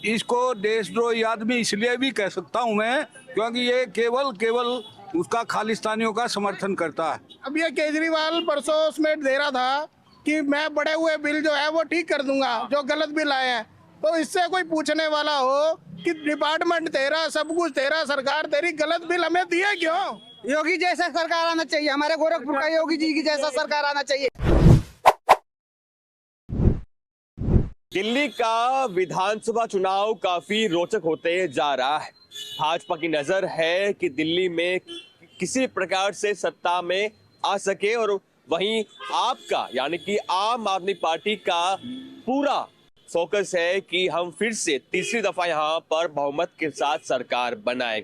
इसको देशद्रोही आदमी इसलिए भी कह सकता हूँ मैं, क्योंकि ये केवल उसका खालिस्तानियों का समर्थन करता है। अब ये केजरीवाल परसों उसमें दे रहा था कि मैं बड़े हुए बिल जो है वो ठीक कर दूंगा, जो गलत बिल आए हैं। तो इससे कोई पूछने वाला हो कि डिपार्टमेंट तेरा, सब कुछ तेरा, सरकार तेरी, गलत बिल हमें दिए क्यों? योगी जैसा सरकार आना चाहिए, हमारे गोरखपुर का योगी जी की जैसा सरकार आना चाहिए। दिल्ली का विधानसभा चुनाव काफी रोचक होते जा रहा है। भाजपा की नजर है कि दिल्ली में किसी प्रकार से सत्ता में आ सके, और वहीं आपका यानी कि आम आदमी पार्टी का पूरा फोकस है कि हम फिर से तीसरी दफा यहां पर बहुमत के साथ सरकार बनाए।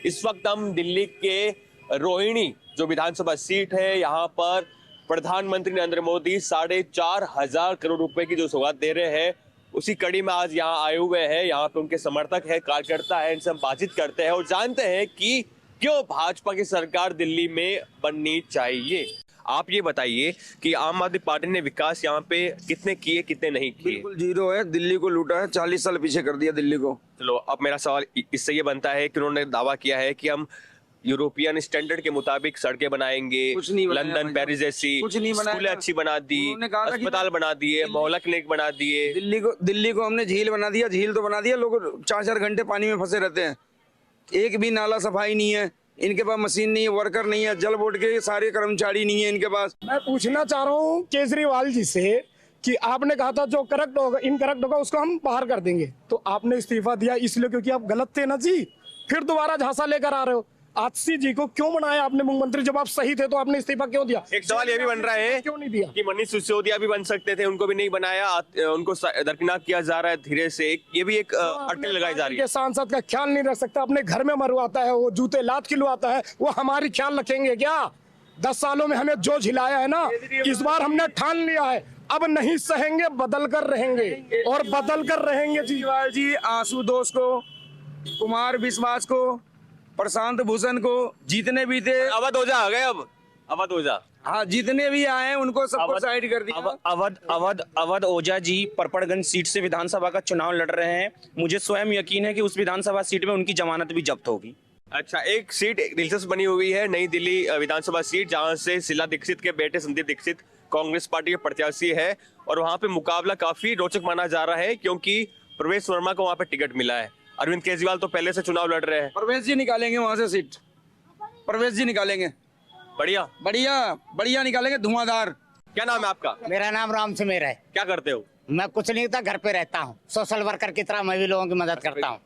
इस वक्त हम दिल्ली के रोहिणी जो विधानसभा सीट है, यहां पर प्रधानमंत्री नरेंद्र मोदी 4,500 करोड़ रुपए की जो सौगात दे रहे हैं, उसी कड़ी में आज यहाँ आए हुए हैं। यहाँ पे उनके समर्थक है, कार्यकर्ता है, इनसे हम बातचीत करते हैं और जानते हैं कि क्यों भाजपा की सरकार दिल्ली में बननी चाहिए। आप ये बताइए कि आम आदमी पार्टी ने विकास यहाँ पे कितने किए, कितने नहीं किए? बिल्कुल जीरो है। दिल्ली को लूटा है, 40 साल पीछे कर दिया दिल्ली को। चलो, अब मेरा सवाल इससे ये बनता है कि उन्होंने दावा किया है कि हम यूरोपियन स्टैंडर्ड के मुताबिक सड़कें बनाएंगे, लंदन, पेरिस जैसी स्कूलें अच्छी बना दी, अस्पताल बना दिए, मोहल्ला क्लिनिक बना दिए। दिल्ली को हमने झील बना दिया, झील तो बना दिया, लोग 4-4 घंटे पानी में फंसे रहते हैं। एक भी नाला सफाई नहीं है इनके पास, मशीन नहीं है, वर्कर नहीं है, जल बोर्ड के सारे कर्मचारी नहीं है इनके पास। मैं पूछना चाह रहा हूँ केजरीवाल जी से कि आपने कहा था जो करेक्ट होगा, इनकरेक्ट होगा उसको हम बाहर कर देंगे, तो आपने इस्तीफा दिया इसलिए क्योंकि आप गलत थे ना जी। फिर दोबारा झांसा लेकर आ रहे हो। आतिशी जी को क्यों बनाया आपने मुख्यमंत्री? जब आप सही थे तो आपने इस्तीफा क्यों दिया? एक सवाल ये भी बन रहा है क्यों नहीं दिया कि मनीष सिसोदिया भी बन सकते थे, उनको भी नहीं बनाया, उनको दरकिनार किया जा रहा है धीरे से। ये भी एक अटकल लगाई जा रही है। सांसद का ख्याल नहीं रख सकता, अपने घर में मरवाता है, वो जूते लात खिलवाता है, वो हमारी ख्याल रखेंगे क्या? 10 सालों में हमें जो झिलाया है ना, इस बार हमने ठान लिया है, अब नहीं सहेंगे, बदल कर रहेंगे और बदल कर रहेंगे। जी आशुतोष को, कुमार विश्वास को, प्रशांत भूषण को, जितने भी थे, अवध ओझा आ गए। अब अवध ओझा, हाँ, जितने भी आए हैं उनको सबको साइड कर दिया। अवध ओझा जी परपड़गंज सीट से विधानसभा का चुनाव लड़ रहे हैं। मुझे स्वयं यकीन है कि उस विधानसभा सीट में उनकी जमानत भी जब्त होगी। अच्छा, एक सीट दिलचस्प बनी हुई है, नई दिल्ली विधानसभा सीट, जहां से शीला दीक्षित के बेटे संदीप दीक्षित कांग्रेस पार्टी के प्रत्याशी है, और वहां पे मुकाबला काफी रोचक माना जा रहा है क्योंकि प्रवेश वर्मा को वहां पे टिकट मिला है। अरविंद केजरीवाल तो पहले से चुनाव लड़ रहे हैं। प्रवेश जी निकालेंगे वहां से सीट, प्रवेश जी निकालेंगे। बढ़िया बढ़िया बढ़िया निकालेंगे, धुआंधार। क्या नाम है आपका? मेरा नाम राम सुमेर है। क्या करते हो? मैं कुछ नहीं करता, घर पे रहता हूँ। सोशल वर्कर की तरह मैं भी लोगों की मदद करता हूँ।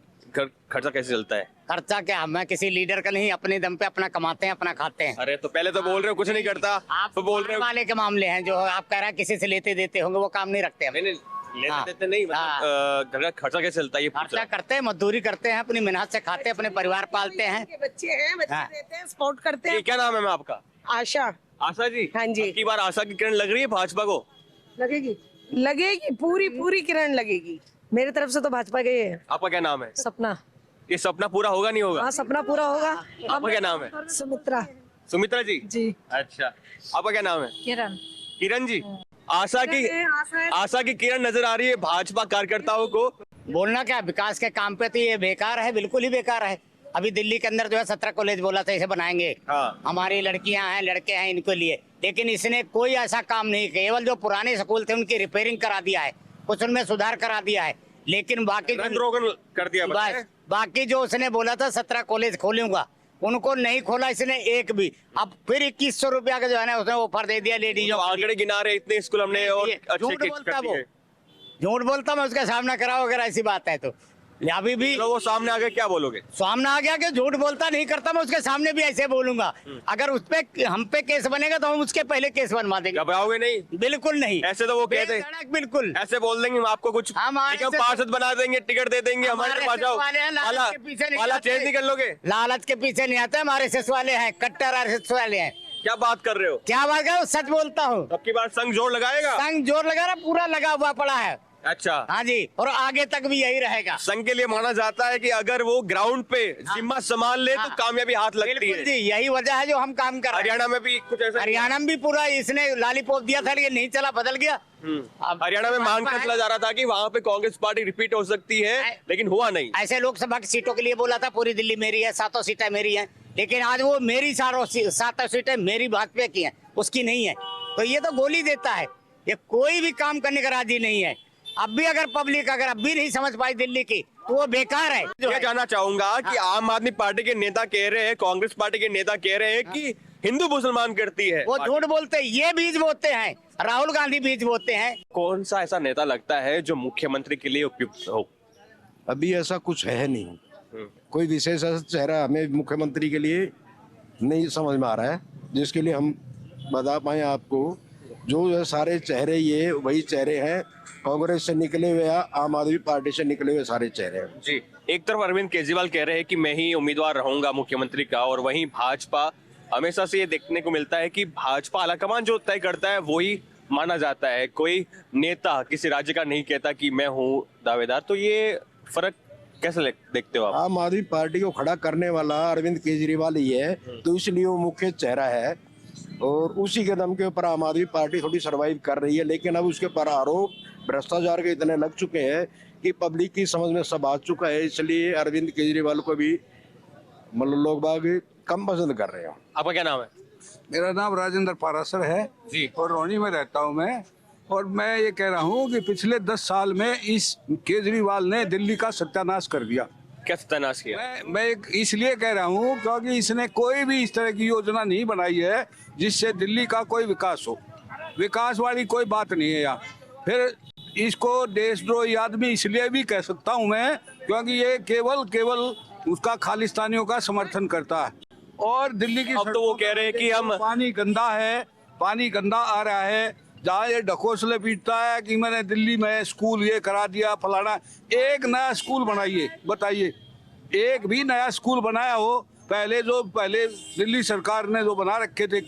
खर्चा कैसे चलता है? खर्चा क्या, मैं किसी लीडर का नहीं, अपने दम पे अपना कमाते हैं, अपना खाते हैं। अरे तो पहले तो बोल रहे हो कुछ नहीं करता, आप तो बोल रहे हो वाले के मामले हैं जो आप कह रहे हैं किसी से लेते देते होंगे, वो काम नहीं रखते हम। नहीं लेते देते नहीं, मतलब घर का खर्चा कैसे चलता है ये खर्चा करते हैं, मजदूरी करते हैं, अपनी मेहनत से खाते हैं, अपने परिवार पालते हैं। बच्चे हैं, बच्चे देते हैं, सपोर्ट करते हैं। क्या नाम है मैं आपका? आशा। आशा जी? हाँ जी। अब की बार आशा की किरण लग रही है भाजपा को? लगेगी पूरी किरण लगेगी। मेरी तरफ से तो भाजपा के है। आपका क्या नाम है? सपना। ये सपना पूरा होगा नहीं होगा? हाँ, सपना पूरा होगा। आपका क्या नाम है? सुमित्रा। सुमित्रा जी? जी। अच्छा, आपका क्या नाम है? किरण। किरण जी? आशा की किरण नजर आ रही है भाजपा कार्यकर्ताओं को। बोलना क्या, विकास के काम पे तो ये बेकार है, बिल्कुल ही बेकार है। अभी दिल्ली के अंदर जो है 17 कॉलेज बोला था इसे बनाएंगे। हाँ। हमारी लड़कियां हैं, लड़के हैं, इनके लिए, लेकिन इसने कोई ऐसा काम नहीं किया। केवल जो पुराने स्कूल थे उनकी रिपेयरिंग करा दिया है, कुछ उनमें सुधार करा दिया है, लेकिन बाकी कर दिया बस। बाकी जो उसने बोला था 17 कॉलेज खोलूंगा, उनको नहीं खोला इसने एक भी। अब फिर 2100 रुपया का जो है ना उसने ऑफर दे दिया लेडीजों को। आंकड़े गिना रहे इतने स्कूल हमने, और झूठ बोलता वो, झूठ बोलता, मैं उसका सामना कराओ अगर ऐसी बात है तो। अभी भी वो सामने आ गया, क्या बोलोगे? सामने आ गया कि झूठ बोलता नहीं करता, मैं उसके सामने भी ऐसे बोलूंगा। अगर उस पे हम पे केस बनेगा तो हम उसके पहले केस बनवा देंगे। घबराओगे नहीं? बिल्कुल नहीं। ऐसे तो वो कहते हैं, बिल्कुल ऐसे बोल देंगे हम आपको कुछ, पार्षद बना देंगे, टिकट दे देंगे, हमारे पास जाओ, वाला चेंज नहीं कर लोगे। लालच के पीछे नहीं आते, हमारे RSS वाले हैं, कट्टर RSS वाले हैं। क्या बात कर रहे हो? क्या बात कर रहे हो? सच बोलता हूँ। अब की बार संघ जोर लगाएगा? संघ जोर लगा रहा, पूरा लगा हुआ पड़ा है। अच्छा, हाँ जी, और आगे तक भी यही रहेगा। संघ के लिए माना जाता है कि अगर वो ग्राउंड पे जिम्मा संभाल ले तो कामयाबी हाथ लगती बिल्कुल है। जी, यही वजह है जो हम काम कर रहे हैं। हरियाणा में भी कुछ ऐसा? हरियाणा में भी पूरा इसने लॉलीपॉप दिया था, लेकिन नहीं चला, बदल गया। अब हरियाणा में मांग कर चला जा रहा था कि वहाँ पे कांग्रेस पार्टी रिपीट हो सकती है, लेकिन हुआ नहीं। ऐसे लोकसभा की सीटों के लिए बोला था पूरी दिल्ली मेरी है, 7 सीटें मेरी हैं, लेकिन आज वो मेरी 7 सीटें मेरी भाजपा की हैं, उसकी नहीं है। तो ये तो गोली देता है, ये कोई भी काम करने का राजी नहीं है। अब भी अगर पब्लिक अगर अब भी नहीं समझ पाई दिल्ली की, तो वो बेकार है। ये जानना चाहूंगा कि आम आदमी पार्टी के नेता कह रहे हैं, कांग्रेस पार्टी के नेता कह रहे हैं कि हिंदू मुसलमान करती है। वो झूठ बोलते हैं, ये बीज बोते हैं, राहुल गांधी बीज बोते हैं। कौन सा ऐसा नेता लगता है जो मुख्यमंत्री के लिए उपयुक्त हो? अभी ऐसा कुछ है नहीं, कोई विशेष ऐसा चेहरा हमें मुख्यमंत्री के लिए नहीं समझ में आ रहा है जिसके लिए हम बता पाए आपको। जो सारे चेहरे ये वही चेहरे हैं, कांग्रेस से निकले हुए या आम आदमी पार्टी से निकले हुए सारे चेहरे हैं। जी, एक तरफ अरविंद केजरीवाल कह रहे हैं कि मैं ही उम्मीदवार रहूंगा मुख्यमंत्री का, और वहीं भाजपा हमेशा से ये देखने को मिलता है कि भाजपा आलाकमान जो तय करता है वो ही माना जाता है। कोई नेता किसी राज्य का नहीं कहता कि मैं हूँ दावेदार। तो ये फर्क कैसे देखते हो आप? आम आदमी पार्टी को खड़ा करने वाला अरविंद केजरीवाल ही है, तो इसलिए वो मुख्य चेहरा है और उसी के दम के ऊपर आम आदमी पार्टी थोड़ी सरवाइव कर रही है। लेकिन अब उसके ऊपर आरोप भ्रष्टाचार के इतने लग चुके हैं कि पब्लिक की समझ में सब आ चुका है, इसलिए अरविंद केजरीवाल को भी मतलब लोग बाग कम पसंद कर रहे हैं। आपका क्या नाम है? मेरा नाम राजेंद्र पारासर है जी। और रोहनी में रहता हूँ मैं। और मैं ये कह रहा हूँ कि पिछले 10 साल में इस केजरीवाल ने दिल्ली का सत्यानाश कर दिया। क्या सत्यानाश किया? मैं इसलिए कह रहा हूँ क्योंकि इसने कोई भी इस तरह की योजना नहीं बनाई है जिससे दिल्ली का कोई विकास हो। विकास वाली कोई बात नहीं है यहाँ। फिर इसको देशद्रोही आदमी इसलिए भी कह सकता हूँ मैं क्योंकि ये केवल उसका खालिस्तानियों का समर्थन करता है। और दिल्ली की अब तो वो कह रहे हैं कि हम पानी गंदा आ रहा है, जहाँ ये ढकोसले पीटता है कि मैंने दिल्ली में स्कूल ये करा दिया फलाना। एक नया स्कूल बनाइए, बताइए एक भी नया स्कूल बनाया हो? पहले दिल्ली सरकार ने जो बना रखे थे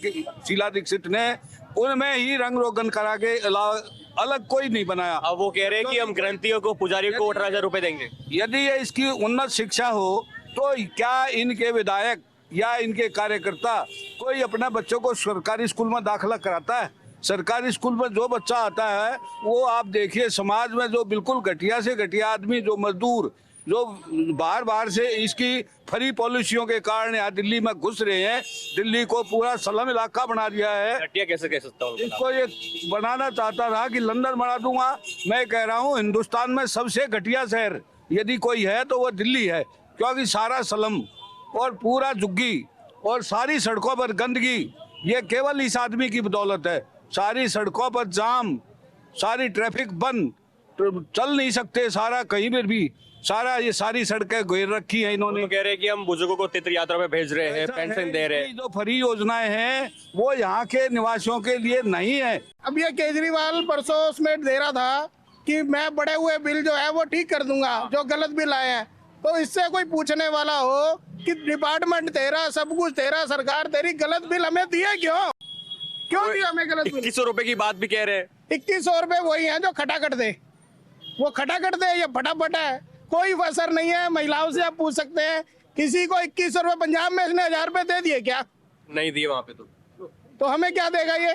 शीला दीक्षित ने, उनमें ही रंग रोगन करा के अलावा अलग कोई नहीं बनाया। अब वो कह रहे हैं कि हम ग्रंथियों को, पुजारियों को 18,000 रुपए देंगे। यदि ये इसकी उन्नत शिक्षा हो तो क्या इनके विधायक या इनके कार्यकर्ता कोई अपने बच्चों को सरकारी स्कूल में दाखिला कराता है? सरकारी स्कूल में जो बच्चा आता है वो आप देखिए समाज में जो बिल्कुल घटिया से घटिया आदमी, जो मजदूर, जो बाहर से इसकी फ्री पॉलिसियों के कारण यहाँ दिल्ली में घुस रहे हैं, दिल्ली को पूरा स्लम इलाका बना दिया है। घटिया कैसे कह सकता हूँ? इसको ये बनाना चाहता था कि लंदन बना दूंगा। मैं कह रहा हूँ हिंदुस्तान में सबसे घटिया शहर यदि कोई है तो वो दिल्ली है, क्योंकि सारा स्लम और पूरा झुग्गी और सारी सड़कों पर गंदगी, ये केवल इस आदमी की बदौलत है। सारी सड़कों पर जाम, सारी ट्रैफिक बंद, चल नहीं सकते सारा कहीं पर भी, सारा ये सारी सड़कें घेर रखी हैं इन्होंने। तो कह रहे हैं कि हम बुजुर्गों को तीर्थ यात्रा में भेज रहे हैं, पेंशन दे रहे हैं। जो फ्री योजनाएं हैं वो यहाँ के निवासियों के लिए नहीं है। अब ये केजरीवाल परसों उसमें दे रहा था कि मैं बढ़े हुए बिल जो है वो ठीक कर दूंगा, जो गलत बिल आए हैं। तो इससे कोई पूछने वाला हो कि डिपार्टमेंट तेरा, सब कुछ तेरा, सरकार तेरी, गलत बिल हमें दिए क्यों दिया हमें गलत बिल? 2100 रुपए की बात भी कह रहे हैं। 2100 रुपए वही है जो खटाखट दे, वो खटाखट दे, ये फटाफट है, कोई असर नहीं है। महिलाओं से आप पूछ सकते हैं, किसी को 2100 रुपए, पंजाब में इसने 1000 रुपए दे दिए क्या? नहीं दिए वहां पे। तो हमें क्या देगा ये?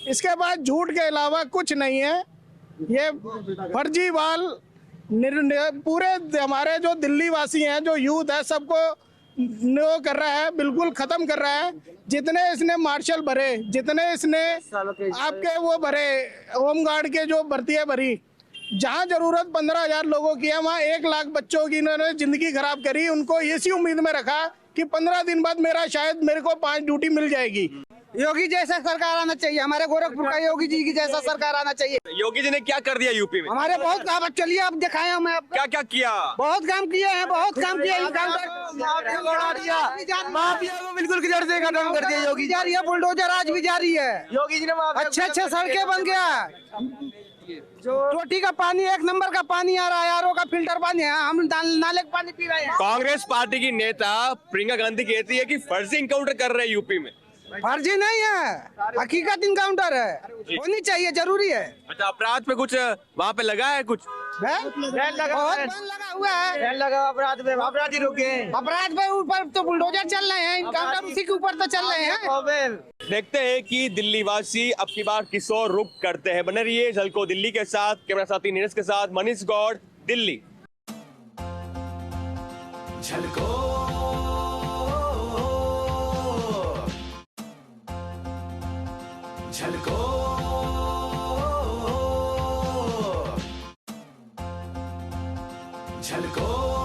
इसके बाद झूठ के अलावा कुछ नहीं है। ये फर्जीवाल पूरे हमारे जो दिल्ली वासी हैं, जो यूथ है, सबको नो कर रहा है, बिल्कुल खत्म कर रहा है। जितने इसने मार्शल भरे, जितने इसने आपके वो भरे होमगार्ड के जो भर्तियां भरी, जहां जरूरत 15,000 लोगों की है, वहां 1 लाख बच्चों की इन्होंने जिंदगी खराब करी। उनको इसी उम्मीद में रखा कि 15 दिन बाद मेरे को 5 ड्यूटी मिल जाएगी। योगी जैसा सरकार आना चाहिए, हमारे गोरखपुर का योगी जी की जैसा सरकार आना चाहिए। योगी जी ने क्या कर दिया यूपी में? हमारे बहुत काम, चलिए अब दिखाए हमें आपको। क्या क्या किया? बहुत काम किए हैं, बहुत काम किया है। माफिया को बिल्कुल जड़ से खत्म कर दिया योगी। जा रही है बुलडोजर, आज भी जा रही है। योगी जी ने अच्छे सड़कें बन गया, टोटी का पानी 1 नंबर का पानी आ रहा है, आरओ का फिल्टर पानी है, हम नाले का पानी पी रहे हैं। कांग्रेस पार्टी की नेता प्रियंका गांधी कहती है कि फर्जी इनकाउंटर कर रहे हैं यूपी में। फर्जी नहीं है, हकीकत इनकाउंटर है, होनी चाहिए, जरूरी है। अच्छा, अपराध पे कुछ वहाँ पे लगा है कुछ? बहुत बैन लगा हुआ है, अपराध पे, अपराधी रुके, अपराध पे ऊपर तो बुलडोजर चल रहे हैं, इनकाउंटर उसी के ऊपर तो चल रहे हैं। देखते हैं कि दिल्ली वासी अब की बार किस ओर रुख करते हैं। बने रहिए झलको दिल्ली के साथ। कैमरा साथी नीरज के साथ मनीष गौड़, दिल्ली। झलको झलको झलको